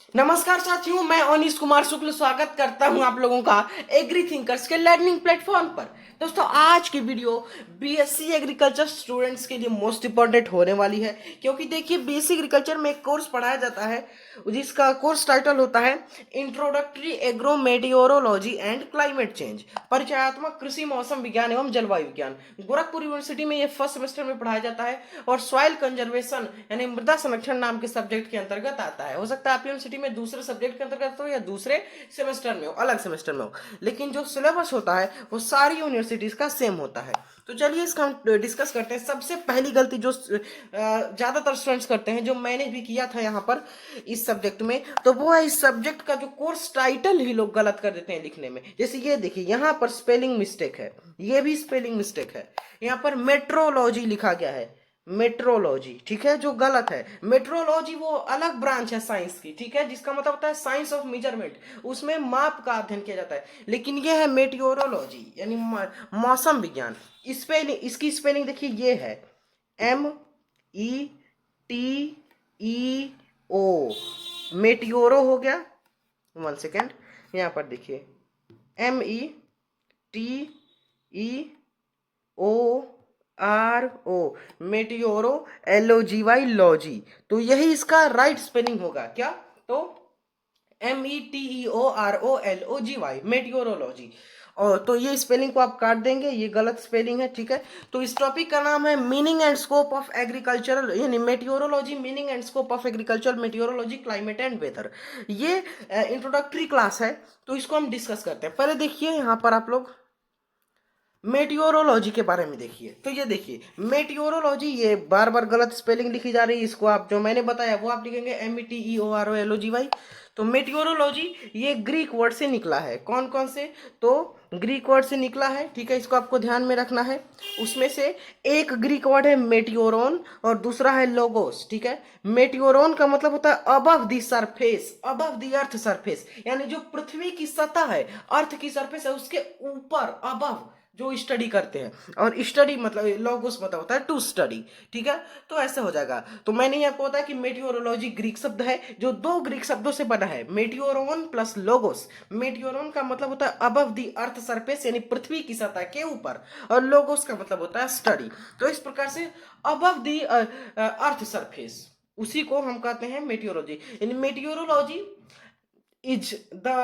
नमस्कार साथियों, मैं अनीश कुमार शुक्ल स्वागत करता हूं आप लोगों का एग्री थिंकर्स के लर्निंग प्लेटफॉर्म पर। दोस्तों, आज की वीडियो बीएससी एग्रीकल्चर स्टूडेंट्स के लिए मोस्ट इंपॉर्टेंट होने वाली है, क्योंकि देखिए बीएससी एग्रीकल्चर में एक कोर्स पढ़ाया जाता है जिसका कोर्स टाइटल होता है introductory agro meteorology and climate change, परिचयात्मक कृषि मौसम विज्ञान एवं जलवायु विज्ञान। गोरखपुर यूनिवर्सिटी में ये फर्स्ट सेमेस्टर में पढ़ाया जाता है और सॉइल कंजर्वेशन यानी मृदा संरक्षण नाम के सब्जेक्ट के अंतर्गत आता है। हो सकता है आप यूनिवर्सिटी में दूसरे सब्जेक्ट के अंतर्गत हो या दूसरे सेमेस्टर में हो, अलग सेमेस्टर में हो, लेकिन जो सिलेबस होता है वो सारी यूनिवर्सिटीज का सेम होता है। तो चलिए इसका हम डिस्कस करते हैं। सबसे पहली गलती जो ज्यादातर स्टूडेंट्स करते हैं, जो मैंने भी किया था यहाँ पर इस सब्जेक्ट में, तो वो है इस सब्जेक्ट का जो कोर्स टाइटल ही लोग गलत कर देते हैं लिखने में। जैसे ये देखिए, यहाँ पर स्पेलिंग मिस्टेक है, ये भी स्पेलिंग मिस्टेक है। यहाँ पर मेट्रोलॉजी लिखा गया है, मेट्रोलॉजी, ठीक है, जो गलत है। मेट्रोलॉजी वो अलग ब्रांच है साइंस की, ठीक है, जिसका मतलब होता है साइंस ऑफ मेजरमेंट, उसमें माप का अध्ययन किया जाता है। लेकिन ये है मेटियोरोलॉजी यानी मौसम विज्ञान। स्पेलिंग, इसकी स्पेलिंग देखिए, ये है METEO, मेटियोरो हो गया। 1 सेकेंड, यहाँ पर देखिए METEORO, मेटियोरो, LOGY लॉजी। तो यही इसका राइट स्पेलिंग होगा क्या? तो METEOROLOGY, मेटियोरोलॉजी। और तो ये स्पेलिंग को आप काट देंगे, ये गलत स्पेलिंग है, ठीक है। तो इस टॉपिक का नाम है meaning and scope of agricultural यानी meteorology, meaning and scope of agriculture meteorology, climate and weather. ये इंट्रोडक्टरी क्लास है, तो इसको हम डिस्कस करते हैं। पहले देखिए यहाँ पर आप लोग मेटियोरोलॉजी के बारे में देखिए। तो ये देखिए मेटियोरोलॉजी, ये बार बार गलत स्पेलिंग लिखी जा रही है। इसको आप जो मैंने बताया वो आप लिखेंगे METEOROLOGY। तो मेटियोरोलॉजी ये ग्रीक वर्ड से निकला है। कौन कौन से? तो ग्रीक वर्ड से निकला है, ठीक है, इसको आपको ध्यान में रखना है। उसमें से एक ग्रीक वर्ड है मेटियोरोन और दूसरा है लोगोस, ठीक है। मेटियोरोन का मतलब होता है above the surface, above the earth surface, यानी जो पृथ्वी की सतह है, अर्थ की सरफेस है, उसके ऊपर, अबव जो स्टडी करते हैं। और स्टडी मतलब लोगोस मतलब होता है टू स्टडी, ठीक है। तो ऐसे हो जाएगा। तो मैंने आपको बताया कि मेटियोरोलॉजी ग्रीक शब्द है जो दो ग्रीक शब्दों से बना है, मेटियोरोन प्लस लोगोस। मेटियोरोन का मतलब होता है अबव द अर्थ सरफेस यानी पृथ्वी की सतह के ऊपर, और लोगोस का मतलब होता है स्टडी। तो इस प्रकार से अबव द अर्थ सरफेस, उसी को हम कहते हैं मेटियोरोलॉजी। यानी meteorology is the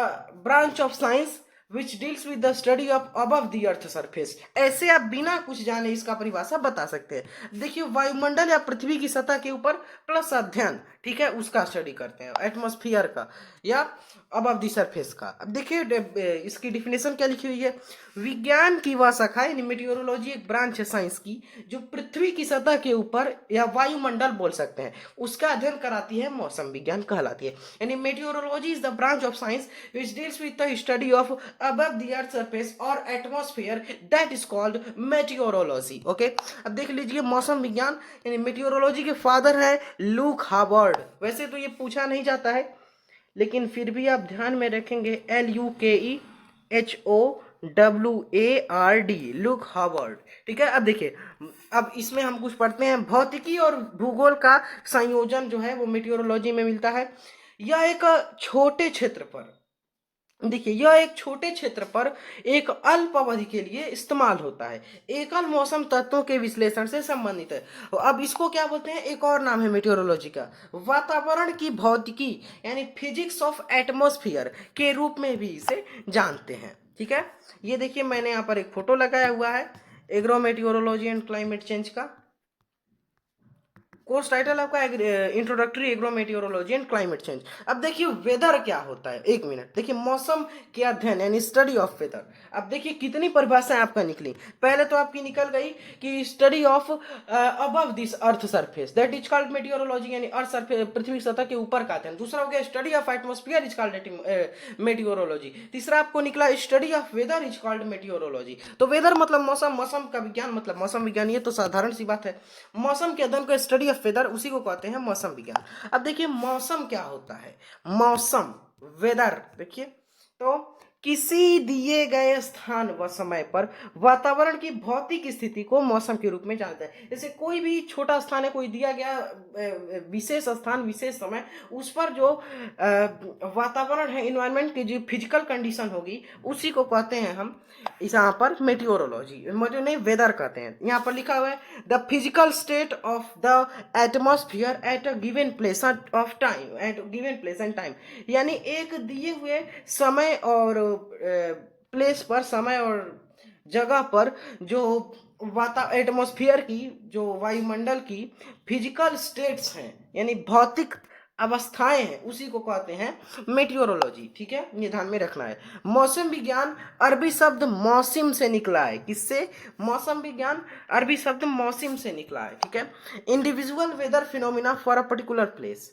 branch of science which deals with the study of above the earth surface। ऐसे आप बिना कुछ जाने इसका परिभाषा बता सकते हैं। देखिए, वायुमंडल या पृथ्वी की सतह के ऊपर प्लस अध्ययन, ठीक है, उसका स्टडी करते हैं, एटमॉस्फेयर का या अबव द सरफेस का। अब देखिए इसकी डिफिनेशन क्या लिखी हुई है। विज्ञान की वह शाखा यानी मेटियोरोलॉजी एक ब्रांच है साइंस की जो पृथ्वी की सतह के ऊपर या वायुमंडल बोल सकते हैं, उसका अध्ययन कराती है, मौसम विज्ञान कहलाती है। यानी meteorology is the branch of science which deals with the study of above the earth surface or atmosphere that is called meteorology। Okay, अब देख लीजिए मौसम विज्ञान यानी मेटियोरोलॉजी के फादर है लूक हावर्ड। वैसे तो ये पूछा नहीं जाता है, लेकिन फिर भी आप ध्यान में रखेंगे, LUKEHOWARD, लुक हावर्ड, ठीक है। अब देखिए, अब इसमें हम कुछ पढ़ते हैं। भौतिकी और भूगोल का संयोजन जो है वो मेटियोरोलॉजी में मिलता है। यह एक छोटे क्षेत्र पर, देखिए यह एक छोटे क्षेत्र पर एक अल्प अवधि के लिए इस्तेमाल होता है, एकल मौसम तत्वों के विश्लेषण से संबंधित है। अब इसको क्या बोलते हैं? एक और नाम है मेटियोरोलॉजी का, वातावरण की भौतिकी यानी फिजिक्स ऑफ एटमॉस्फेयर के रूप में भी इसे जानते हैं, ठीक है। ये देखिए मैंने यहाँ पर एक फोटो लगाया हुआ है agro meteorology and climate change का। कोर्स टाइटल आपका introductory agro meteorology and climate change. अब देखिए वेदर क्या होता है, एक मिनट, देखिए मौसम के अध्ययन यानी स्टडी ऑफ वेदर। अब देखिए कितनी परिभाषाएं आपका निकली। पहले तो आपकी निकल गई कि study of above this earth surface that is called meteorology यानी अर्थ सरफेस, पृथ्वी सतह के ऊपर का अध्ययन। दूसरा हो गया study of atmosphere is called meteorology. तीसरा आपको निकला study of weather is called meteorology. तो वेदर मतलब मौसम, मौसम का विज्ञान मतलब मौसम विज्ञान, ये तो साधारण सी बात है। मौसम के अध्ययन को स्टडी ऑफ वेदर, उसी को कहते हैं मौसम विज्ञान। अब देखिए मौसम क्या होता है, मौसम, वेदर, देखिए तो किसी दिए गए स्थान व समय पर वातावरण की भौतिक स्थिति को मौसम के रूप में जानता है। जैसे कोई भी छोटा स्थान है, कोई दिया गया विशेष स्थान विशेष समय, उस पर जो वातावरण है, इन्वायरमेंट की जो फिजिकल कंडीशन होगी, उसी को कहते हैं हम इस यहाँ पर मेटियोरोलॉजी, मतलब नहीं वेदर कहते हैं। यहाँ पर लिखा हुआ है the physical state of the atmosphere at a given place of time, at given place and time, यानी एक दिए हुए समय और प्लेस पर, समय और जगह पर जो एटमॉस्फेयर की, जो वायुमंडल की फिजिकल स्टेट्स हैं, यानी भौतिक अवस्थाएं हैं, उसी को कहते हैं मेटियोरोलॉजी। ठीक है, ये ध्यान में रखना है। मौसम विज्ञान अरबी शब्द मौसम से निकला है। किससे? मौसम विज्ञान अरबी शब्द मौसम से निकला है। ठीक है, individual weather phenomena for a particular place,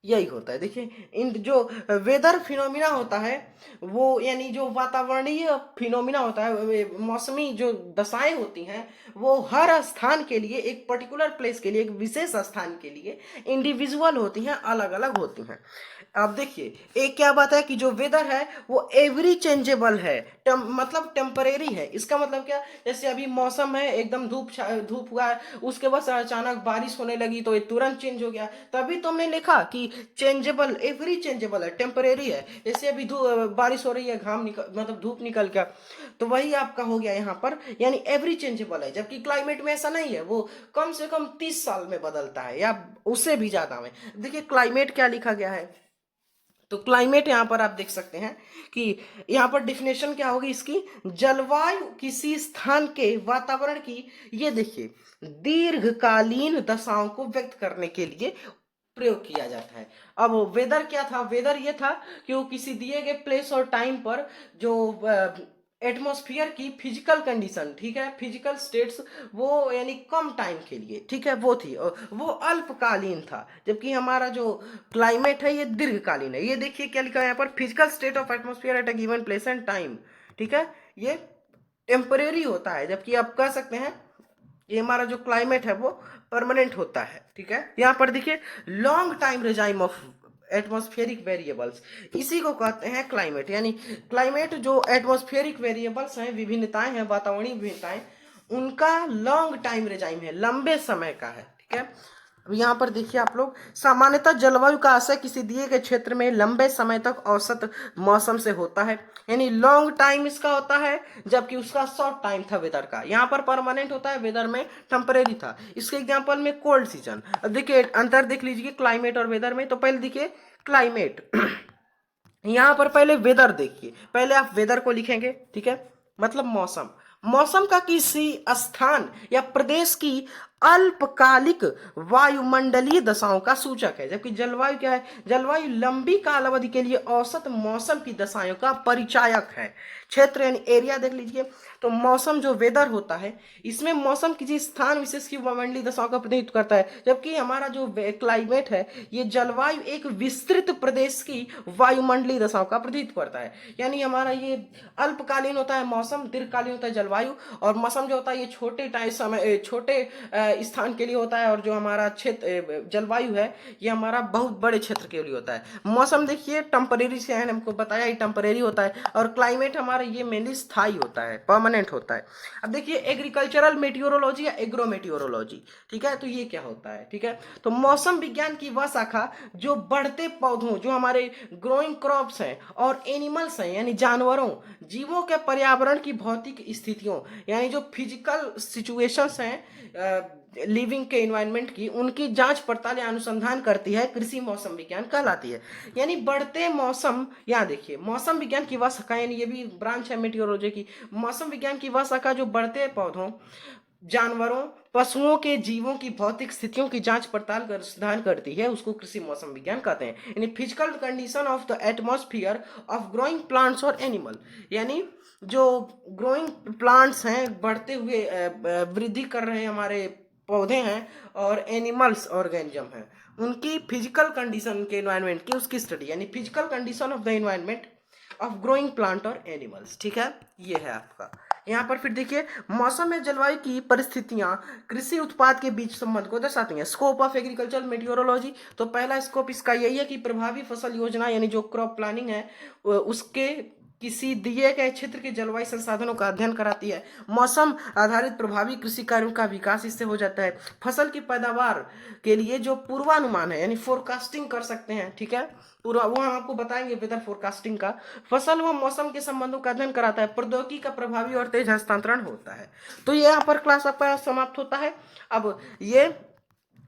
यही होता है। देखिए, इन जो वेदर फिनोमिना होता है वो, यानी जो वातावरणीय फिनोमिना होता है, मौसमी जो दशाएं होती हैं, वो हर स्थान के लिए, एक पर्टिकुलर प्लेस के लिए, एक विशेष स्थान के लिए इंडिविजुअल होती हैं, अलग अलग होती हैं। अब देखिए, एक क्या बात है कि जो वेदर है वो एवरी चेंजेबल है, मतलब टेम्परेरी है। इसका मतलब क्या? जैसे अभी मौसम है, एकदम धूप हुआ है, उसके बाद अचानक बारिश होने लगी तो ये तुरंत चेंज हो गया, तभी तुमने लिखा कि चेंजेबल, एवरी चेंजेबल है, टेम्परेरी है। जैसे अभी बारिश हो रही है, घाम निकल, मतलब धूप निकल गया, तो वही आपका हो गया यहाँ पर, यानी एवरी चेंजेबल है। जबकि क्लाइमेट में ऐसा नहीं है, वो कम से कम 30 साल में बदलता है या उससे भी ज्यादा में। देखिए क्लाइमेट क्या लिखा गया है, तो क्लाइमेट यहां पर आप देख सकते हैं कि यहां पर डिफिनेशन क्या होगी इसकी, जलवायु किसी स्थान के वातावरण की, ये देखिए, दीर्घकालीन दशाओं को व्यक्त करने के लिए प्रयोग किया जाता है। अब वेदर क्या था? वेदर ये था कि वो किसी दिए गए प्लेस और टाइम पर जो एटमॉस्फेयर की फिजिकल कंडीशन, ठीक है, फिजिकल स्टेट्स, वो यानी कम टाइम के लिए, ठीक है, वो थी, और वो अल्पकालीन था। जबकि हमारा जो क्लाइमेट है ये दीर्घकालीन है। ये देखिए क्या लिखा है यहाँ पर, physical state of atmosphere at a given place and time, ठीक है, ये टेम्परेरी होता है। जबकि आप कह सकते हैं ये हमारा जो क्लाइमेट है वो परमानेंट होता है। ठीक है, यहाँ पर देखिए, long time regime of atmospheric variables, इसी को कहते हैं क्लाइमेट। यानी क्लाइमेट जो एटमॉस्फेरिक वेरिएबल्स हैं, विभिन्नताएं हैं, वातावरणीय विभिन्नताएं, उनका लॉन्ग टाइम रेजाइम है, लंबे समय का है। ठीक है, अब यहाँ पर देखिए आप लोग, सामान्यतः जलवायु का असर किसी दिए गए क्षेत्र में लंबे समय तक औसत मौसम से होता है, यानी लॉन्ग टाइम इसका होता है, जबकि उसका शॉर्ट टाइम था वेदर का। यहाँ पर परमानेंट होता है, वेदर में टेम्परेरी था। इसके एग्जांपल में कोल्ड सीजन। अब देखिए अंतर देख लीजिए क्लाइमेट और वेदर में। तो पहले देखिए क्लाइमेट, यहाँ पर पहले वेदर देखिए, पहले आप वेदर को लिखेंगे, ठीक है, मतलब मौसम। मौसम का किसी स्थान या प्रदेश की अल्पकालिक वायुमंडलीय दशाओं का सूचक है। जबकि जलवायु क्या है? जलवायु लंबी काल अवधि के लिए औसत मौसम की दशाओं का परिचायक है। क्षेत्र यानी एरिया देख लीजिए। तो मौसम जो वेदर होता है, इसमें मौसम किसी स्थान विशेष की वायुमंडलीय दशाओं का प्रतिनिधित्व करता है। जबकि हमारा जो क्लाइमेट है, ये जलवायु एक विस्तृत प्रदेश की वायुमंडलीय दशाओं का प्रतिनिधित्व करता है। यानी हमारा ये अल्पकालीन होता है मौसम, दीर्घकालीन होता है जलवायु, और मौसम जो होता है ये छोटे टाइम समय, छोटे स्थान के लिए होता है, और जो हमारा क्षेत्र जलवायु है ये हमारा बहुत बड़े क्षेत्र के लिए होता है। मौसम देखिए टेम्परेरी से है, हमको बताया ही टेम्परेरी होता है, और क्लाइमेट हमारा ये मेनली स्थायी होता है, परमानेंट होता है। अब देखिए एग्रीकल्चरल मेटियोरोलॉजी या एग्रो मेटियोरोलॉजी, ठीक है, तो ये क्या होता है? ठीक है, तो मौसम विज्ञान की वह शाखा जो बढ़ते पौधों, जो हमारे ग्रोइंग क्रॉप्स हैं, और एनिमल्स हैं, यानी जानवरों, जीवों के पर्यावरण की भौतिक स्थितियों, यानी जो फिजिकल सिचुएशंस हैं लिविंग के इन्वायरमेंट की, उनकी जांच पड़ताल या अनुसंधान करती है, कृषि मौसम विज्ञान कहलाती है। यानी बढ़ते मौसम, यहाँ देखिए मौसम विज्ञान की वह शाखा, यानी ये भी ब्रांच है मेटियोरोलॉजी की, मौसम विज्ञान की वह शाखा जो बढ़ते पौधों, जानवरों, पशुओं के जीवों की भौतिक स्थितियों की जांच पड़ताल कर अनुसंधान करती है, उसको कृषि मौसम विज्ञान कहते हैं। यानी physical condition of the atmosphere of growing plants और एनिमल, यानी जो ग्रोइंग प्लांट्स हैं, बढ़ते हुए वृद्धि कर रहे हमारे पौधे हैं, और एनिमल्स ऑर्गेनिज्म हैं, उनकी फिजिकल कंडीशन के एनवायरनमेंट की, उसकी स्टडी, यानी physical condition of the environment of growing plant और एनिमल्स। ठीक है, ये है आपका। यहाँ पर फिर देखिए, मौसम में जलवायु की परिस्थितियां कृषि उत्पाद के बीच संबंध को दर्शाती हैं। स्कोप ऑफ एग्रीकल्चर मेटियोरोलॉजी, तो पहला स्कोप इसका यही है कि प्रभावी फसल योजना यानी जो क्रॉप प्लानिंग है उसके किसी दिए गए क्षेत्र के जलवायु संसाधनों का अध्ययन कराती है। मौसम आधारित प्रभावी कृषि कार्यों का विकास इससे हो जाता है। फसल की पैदावार के लिए जो पूर्वानुमान है यानी फोरकास्टिंग कर सकते हैं, ठीक है, पूरा वो हम आपको बताएंगे वेदर फोरकास्टिंग का। फसल व मौसम के संबंधों का अध्ययन कराता है। प्रौद्योगिकी का प्रभावी और तेज हस्तांतरण होता है। तो ये यहाँ पर क्लास आपका समाप्त होता है। अब ये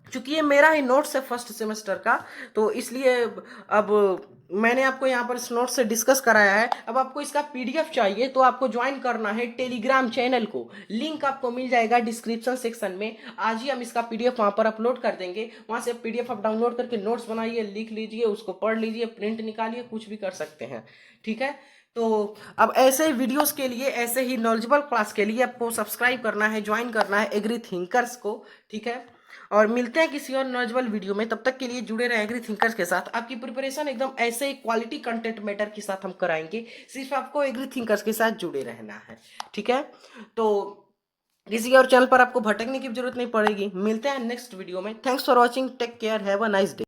चूंकि ये मेरा ही नोट्स है फर्स्ट सेमेस्टर का, तो इसलिए अब मैंने आपको यहाँ पर इस नोट से डिस्कस कराया है। अब आपको इसका पीडीएफ चाहिए तो आपको ज्वाइन करना है टेलीग्राम चैनल को। लिंक आपको मिल जाएगा डिस्क्रिप्शन सेक्शन में। आज ही हम इसका पीडीएफ वहां पर अपलोड कर देंगे। वहां से पीडीएफ आप डाउनलोड करके नोट्स बनाइए, लिख लीजिए, उसको पढ़ लीजिए, प्रिंट निकालिए, कुछ भी कर सकते हैं, ठीक है। तो अब ऐसे ही वीडियोस के लिए, ऐसे ही नॉलेजेबल क्लास के लिए आपको सब्सक्राइब करना है, ज्वाइन करना है एग्री थिंकर्स को, ठीक है। और मिलते हैं किसी और नॉलेजेबल वीडियो में। तब तक के लिए जुड़े रहे एग्री थिंकर्स के साथ। आपकी प्रिपरेशन एकदम ऐसे ही क्वालिटी कंटेंट मैटर के साथ हम कराएंगे। सिर्फ आपको एग्री थिंकर्स के साथ जुड़े रहना है, ठीक है। तो किसी और चैनल पर आपको भटकने की जरूरत नहीं पड़ेगी। मिलते हैं नेक्स्ट वीडियो में। Thanks for watching, take care, have a nice day.